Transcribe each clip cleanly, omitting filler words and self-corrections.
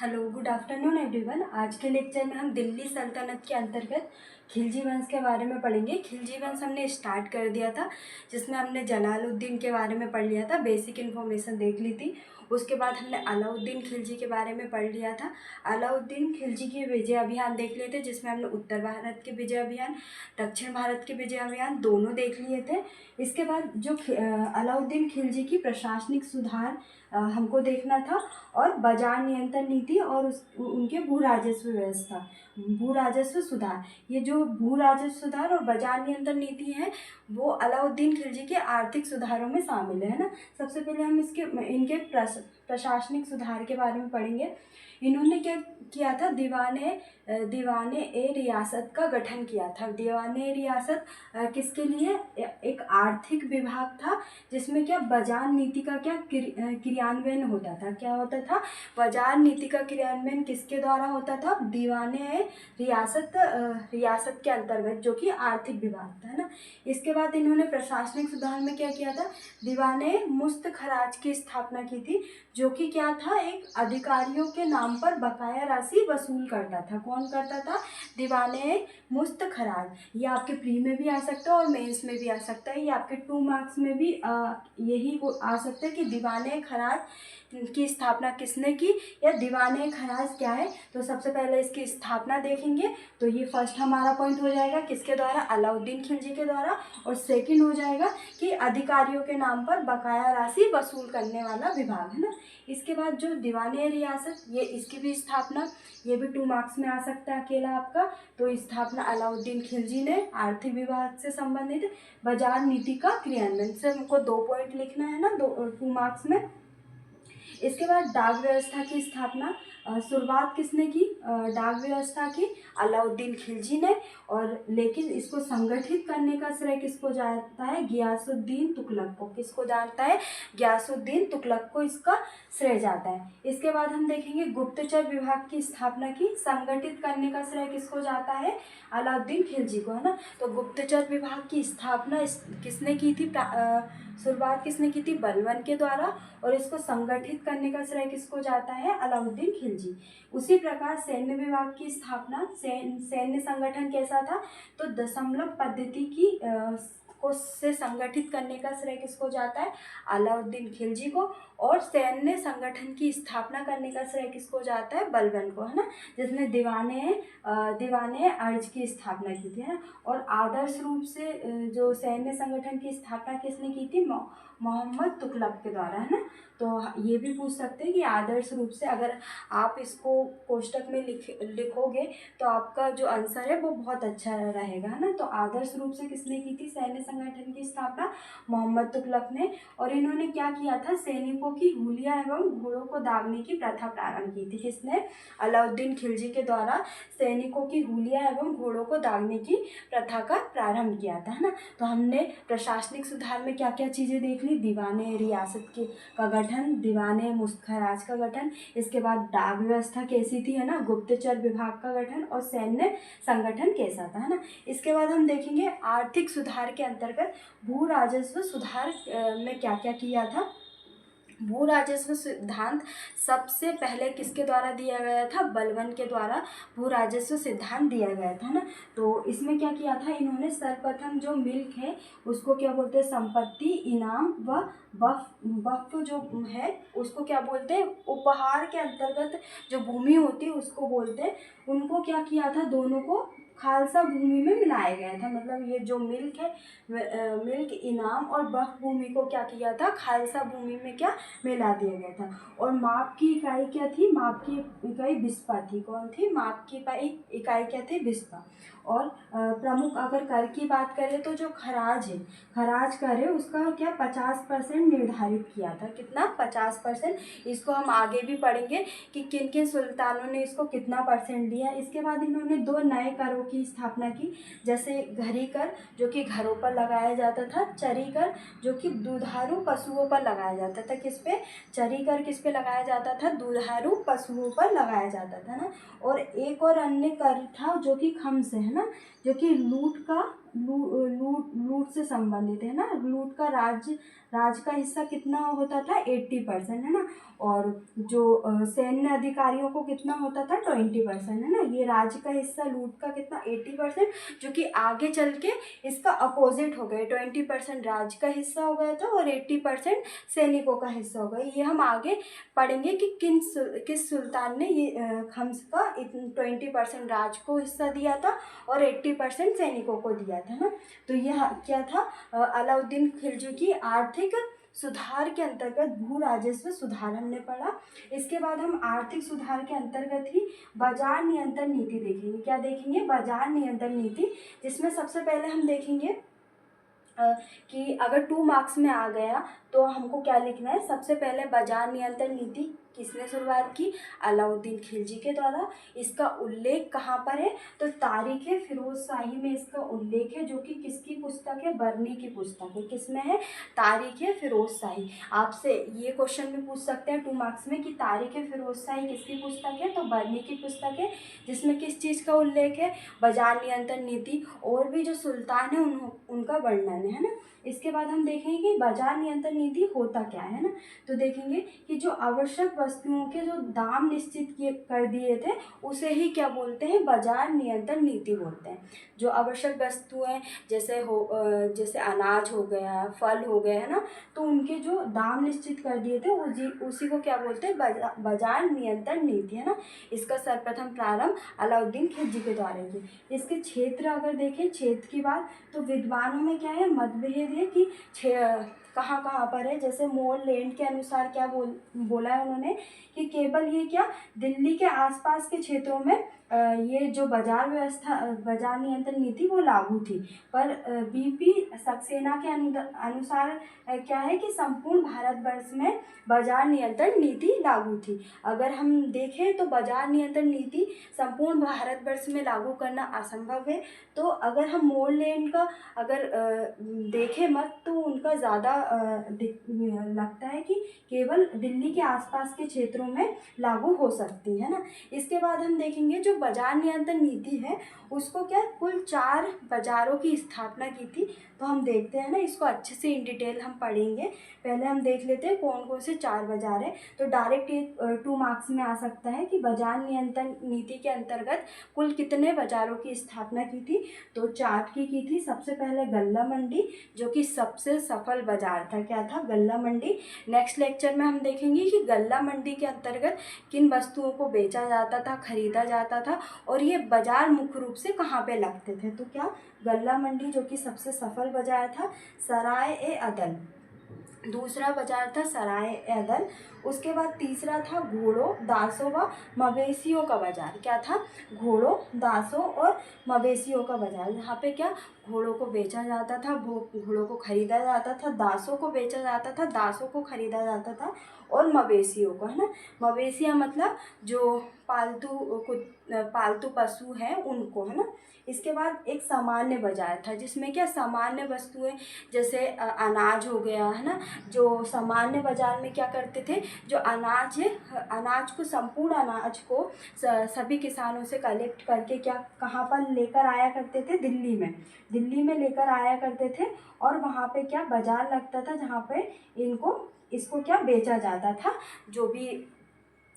Hello, good afternoon everyone. आज के lecture में हम दिल्ली सल्तनत के अंतर्गत खिलजी वंश के बारे में पढ़ेंगे। खिलजी वंश हमने स्टार्ट कर दिया था, जिसमें हमने जलालुद्दीन के बारे में पढ़ लिया था, बेसिक इन्फॉर्मेशन देख ली थी। उसके बाद हमने अलाउद्दीन खिलजी के बारे में पढ़ लिया था। अलाउद्दीन खिलजी के विजय अभियान देख लिए थे, जिसमें हमने उत्तर भारत के विजय अभियान, दक्षिण भारत के विजय अभियान दोनों देख लिए थे। इसके बाद जो अलाउद्दीन खिलजी की प्रशासनिक सुधार हमको देखना था, और बाजार नियंत्रण नीति और उनके भू राजस्व व्यवस्था, भू राजस्व सुधार। ये जो भू राजस्व सुधार और बाजार नियंत्रण नीति है वो अलाउद्दीन खिलजी के आर्थिक सुधारों में शामिल है ना। सबसे पहले हम इनके प्रशासनिक सुधार के बारे में पढ़ेंगे। इन्होंने क्या किया था, दीवाने ए रियासत का गठन किया था। दीवाने रियासत किसके लिए? एक आर्थिक विभाग था, जिसमें क्या बाजार नीति का क्या क्रियान्वयन होता था। क्या होता था? बाजार नीति का क्रियान्वयन किसके द्वारा होता था? दीवाने रियासत के अंतर्गत, जो कि आर्थिक विभाग था, है ना। इसके बाद इन्होंने प्रशासनिक सुधार में क्या किया था? दीवाने मुस्त खराज की स्थापना की थी, जो कि क्या था? एक अधिकारियों के नाम पर बकाया राशि वसूल करता था। कौन करता था? दीवाने मुस्त खराज। ये आपके प्री में भी आ सकता है और मेंस में भी आ सकता है। ये आपके 2 मार्क्स में भी यही आ सकता है कि दीवाने खराज की स्थापना किसने की, या दीवाने खराज क्या है। तो सबसे पहले इसकी स्थापना देखेंगे, तो ये फर्स्ट हमारा पॉइंट हो जाएगा, किसके द्वारा? अलाउद्दीन खिलजी के द्वारा। और सेकंड हो जाएगा कि अधिकारियों के नाम पर बकाया राशि वसूल करने वाला विभाग, है ना। इसके बाद जो दीवाने रियासत, ये इसकी भी स्थापना, ये भी 2 मार्क्स में आ सकता है अकेला आपका। तो स्थापना अलाउद्दीन खिलजी ने, आर्थिक विभाग से संबंधित बाजार नीति का क्रियान्वयन। से हमको 2 पॉइंट लिखना है ना, 2 मार्क्स में। इसके बाद डाक व्यवस्था की स्थापना शुरुआत किसने की? डाक व्यवस्था की अलाउद्दीन खिलजी ने। और लेकिन इसको संगठित करने का श्रेय किसको जाता है? गियासुद्दीन तुगलक को। किसको जाता है? गियासुद्दीन तुगलक को इसका श्रेय जाता है। इसके बाद हम देखेंगे गुप्तचर विभाग की स्थापना की, संगठित करने का श्रेय किसको जाता है? अलाउद्दीन खिलजी को, है ना। तो गुप्तचर विभाग की स्थापना किसने की थी? शुरुआत किसने की थी? बलबन के द्वारा। और इसको संगठित करने का श्रेय किसको जाता है? अलाउद्दीन खिलजी। उसी प्रकार सैन्य विभाग की स्थापना, सैन्य संगठन कैसा था? तो दशमलव पद्धति की को से संगठित करने का श्रेय किसको जाता है? अलाउद्दीन खिलजी को। और सैन्य संगठन की स्थापना करने का श्रेय किसको जाता है? बलबन को, है ना, जिसने दीवाने अर्ज की स्थापना की थी, है ना। और आदर्श रूप से जो सैन्य संगठन की स्थापना किसने की थी? मोहम्मद तुगलक के द्वारा, है ना। तो ये भी पूछ सकते हैं कि आदर्श रूप से, अगर आप इसको कोष्टक में लिखोगे तो आपका जो आंसर है वो बहुत अच्छा रहेगा, है ना। तो आदर्श रूप से किसने की थी सैन्य संगठन की स्थापना? मोहम्मद तुगलक ने। और इन्होंने क्या किया था? सैनिकों की हुलिया एवं घोड़ों को दागने की प्रथा प्रारंभ की थी। किसने? अलाउद्दीन खिलजी के द्वारा सैनिकों की हुलिया एवं घोड़ों को दागने की प्रथा का प्रारंभ किया था, है ना। तो हमने प्रशासनिक सुधार में क्या क्या चीज़ें देख ली? दीवाने रियासत का गठन, दीवाने मुस्तखराज का गठन। इसके बाद डाक व्यवस्था कैसी थी, है ना, गुप्तचर विभाग का गठन, और सैन्य संगठन कैसा था, है ना। इसके बाद हम देखेंगे आर्थिक सुधार के अंतर्गत भू राजस्व सुधार में क्या क्या किया था। भू राजस्व सिद्धांत सबसे पहले किसके द्वारा दिया गया था? बलबन के द्वारा भू राजस्व सिद्धांत दिया गया था ना। तो इसमें क्या किया था इन्होंने? सर्वप्रथम जो मिल्क है उसको क्या बोलते हैं? संपत्ति, इनाम व वक्फ जो है उसको क्या बोलते हैं? उपहार के अंतर्गत जो भूमि होती है उसको बोलते हैं। उनको क्या किया था? दोनों को खालसा भूमि में मिलाया गया था। मतलब ये जो मिल्क है, मिल्क, इनाम और वक्फ भूमि को क्या किया था? खालसा भूमि में क्या मिला दिया गया था। और माप की इकाई क्या थी? माप की इकाई बिस्पा थी। कौन थी? माप की इकाई क्या थी? बिस्पा। और प्रमुख अगर कर की बात करें तो जो खराज है, खराज कर है उसका क्या 50% निर्धारित किया था। कितना? 50%। इसको हम आगे भी पढ़ेंगे कि किन किन सुल्तानों ने इसको कितना परसेंट दिया। इसके बाद इन्होंने 2 नए करों की स्थापना की, जैसे घरी कर जो कि घरों पर लगाया जाता था, चरी कर जो कि दुधारू पशुओं पर लगाया जाता था। किस पे? चरी कर किस पे लगाया जाता था? दुधारू पशुओं पर लगाया जाता था ना। और एक और अन्य कर था जो कि खम्स है ना, जो कि लूट का लूट से संबंधित है ना। लूट का राज का हिस्सा कितना होता था, 80% है ना। और जो सैन्य अधिकारियों को कितना होता था, 20% है ना। ये राज्य का हिस्सा लूट का कितना, 80%, जो कि आगे चल के इसका अपोजिट हो गया, 20% राज्य का हिस्सा हो गया था और 80% सैनिकों का हिस्सा हो गया। ये हम आगे पढ़ेंगे कि किस सुल्तान ने ये खम्स का 20% राज्य को हिस्सा दिया था और 80% सैनिकों को दिया था ना। तो यह क्या था, अलाउद्दीन खिलजी की आर्थिक सुधार के अंतर्गत भू राजस्व सुधार हमने पढ़ा। इसके बाद हम आर्थिक सुधार के अंतर्गत ही बाजार नियंत्रण नीति देखेंगे। क्या देखेंगे, बाजार नियंत्रण नीति, जिसमें सबसे पहले हम देखेंगे कि अगर 2 मार्क्स में आ गया तो हमको क्या लिखना है। सबसे पहले बाजार नियंत्रण नीति किसने शुरुआत की, अलाउद्दीन खिलजी के द्वारा। इसका उल्लेख कहाँ पर है, तो तारीख फिरोज शाही में इसका उल्लेख है, जो कि किसकी पुस्तक है, बर्नी की पुस्तक है। किसमें है, तारीख फिरोज शाही। आपसे ये क्वेश्चन भी पूछ सकते हैं 2 मार्क्स में कि तारीख फिरोज शाही किसकी पुस्तक है, तो बर्नी की पुस्तक है, जिसमें किस चीज़ का उल्लेख है, बाजार नियंत्रण नीति और भी जो सुल्तान है उनका वर्णन है ना। इसके बाद हम देखेंगे कि बाजार नियंत्रण नीति होता क्या है ना। तो देखेंगे कि जो आवश्यक वस्तुओं के जो दाम निश्चित कर दिए थे उसे ही क्या बोलते हैं, बाजार नियंत्रण नीति बोलते हैं। जो आवश्यक वस्तुएं जैसे अनाज हो गया, फल हो गया है ना, तो उनके जो दाम निश्चित कर दिए थे उसी को क्या बोलते हैं, बाजार नियंत्रण नीति है ना। इसका सर्वप्रथम प्रारंभ अलाउद्दीन खिलजी के द्वारा किया। इसके क्षेत्र अगर देखें, क्षेत्र की बात, तो विद्वानों में क्या है, मतभेद है कि कहाँ कहाँ पर है। जैसे मोरलैंड के अनुसार क्या बोला है उन्होंने कि केवल ये क्या, दिल्ली के आसपास के क्षेत्रों में ये जो बाजार व्यवस्था, बाजार नियंत्रण नीति वो लागू थी। पर बीपी सक्सेना के अनुसार क्या है कि संपूर्ण भारतवर्ष में बाजार नियंत्रण नीति लागू थी। अगर हम देखें तो बाजार नियंत्रण नीति संपूर्ण भारतवर्ष में लागू करना असंभव है। तो अगर हम मोरलैंड का अगर देखें मत, तो उनका ज़्यादा लगता है कि केवल दिल्ली के आसपास के क्षेत्रों में लागू हो सकती है ना। इसके बाद हम देखेंगे जो बाजार नियंत्रण नीति है उसको क्या, कुल 4 बाजारों की स्थापना की थी। तो हम देखते हैं ना, इसको अच्छे से इन डिटेल हम पढ़ेंगे। पहले हम देख लेते हैं कौन कौन से 4 बाजार हैं। तो डायरेक्ट 2 मार्क्स में आ सकता है कि बाजार नियंत्रण नीति के अंतर्गत कुल कितने बाजारों की स्थापना की थी, तो 4 की थी। सबसे पहले गल्ला मंडी, जो कि सबसे सफल बाजार था। क्या था, गल्ला मंडी। नेक्स्ट लेक्चर में हम देखेंगे कि गल्ला मंडी के अंतर्गत किन वस्तुओं को बेचा जाता था, खरीदा जाता था, और ये बाजार मुख्य रूप से कहाँ पे लगते थे। तो क्या, गल्ला मंडी जो कि सबसे सफल बाजार था। सराय ए अदल दूसरा बाजार था, सराय ए अदल। उसके बाद तीसरा था घोड़ों, दासों व मवेशियों का बाजार। क्या था, घोड़ों, दासों और मवेशियों का बाजार, जहाँ पे क्या, घोड़ों को बेचा जाता था, घोड़ों को खरीदा जाता था, दासों को बेचा जाता था, दासों को खरीदा जाता था, और मवेशियों को, है ना। मवेशियाँ मतलब जो पालतू पशु हैं उनको, है ना। इसके बाद एक सामान्य बाजार था, जिसमें क्या, सामान्य वस्तुएं जैसे अनाज हो गया, है ना। जो सामान्य बाजार में क्या करते थे, जो अनाज है, अनाज को, संपूर्ण अनाज को सभी किसानों से कलेक्ट करके क्या, कहाँ पर लेकर आया करते थे, दिल्ली में लेकर आया करते थे। और वहाँ पे क्या, बाजार लगता था, जहाँ पे इसको क्या बेचा जाता था। जो भी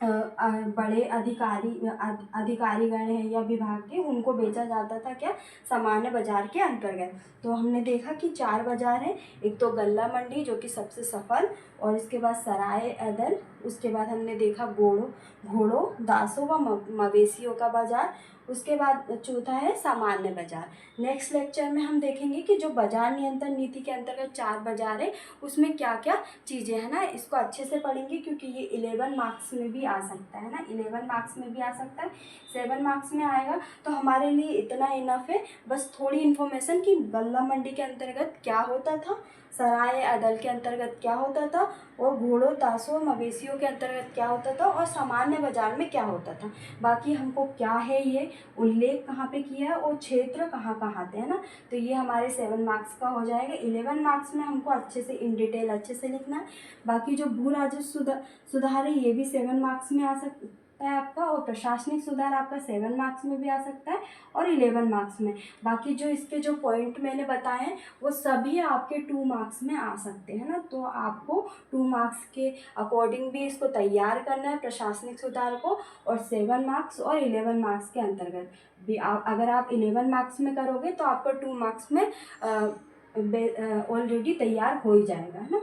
बड़े अधिकारीगण हैं या विभाग के, उनको बेचा जाता था क्या, सामान्य बाजार के अंतर्गत। तो हमने देखा कि 4 बाजार हैं। एक तो गल्ला मंडी जो कि सबसे सफल, और इसके बाद सराय अदल, उसके बाद हमने देखा घोड़ों, दासों व मवेशियों का बाजार, उसके बाद चौथा है सामान्य बाजार। नेक्स्ट लेक्चर में हम देखेंगे कि जो बाजार नियंत्रण नीति के अंतर्गत 4 बाजार है उसमें क्या क्या चीज़ें हैं ना। इसको अच्छे से पढ़ेंगे क्योंकि ये 11 मार्क्स में भी आ सकता है ना, 11 मार्क्स में भी आ सकता है, 7 मार्क्स में आएगा। तो हमारे लिए इतना इनफ है, बस थोड़ी इन्फॉर्मेशन कि गल्ला मंडी के अंतर्गत क्या होता था, सराय अदल के अंतर्गत क्या होता था, और घोड़ों, दासों, मवेशियों के अंतर्गत क्या होता था, और सामान्य बाजार में क्या होता था। बाकी हमको क्या है, ये उल्लेख कहाँ पे किया है और क्षेत्र कहाँ कहाँ आते हैं ना। तो ये हमारे 7 मार्क्स का हो जाएगा। 11 मार्क्स में हमको अच्छे से इन डिटेल अच्छे से लिखना है। बाकी जो भू राजस्व सुधार है ये भी 7 मार्क्स में सकता है आपका, और प्रशासनिक सुधार आपका 7 मार्क्स में भी आ सकता है और 11 मार्क्स में। बाकी जो इसके जो पॉइंट मैंने बताए हैं वो सभी आपके 2 मार्क्स में आ सकते हैं ना। तो आपको 2 मार्क्स के अकॉर्डिंग भी इसको तैयार करना है प्रशासनिक सुधार को, और 7 मार्क्स और 11 मार्क्स के अंतर्गत भी आप, अगर आप 11 मार्क्स में करोगे तो आपको 2 मार्क्स में ऑलरेडी तैयार हो ही जाएगा, है ना।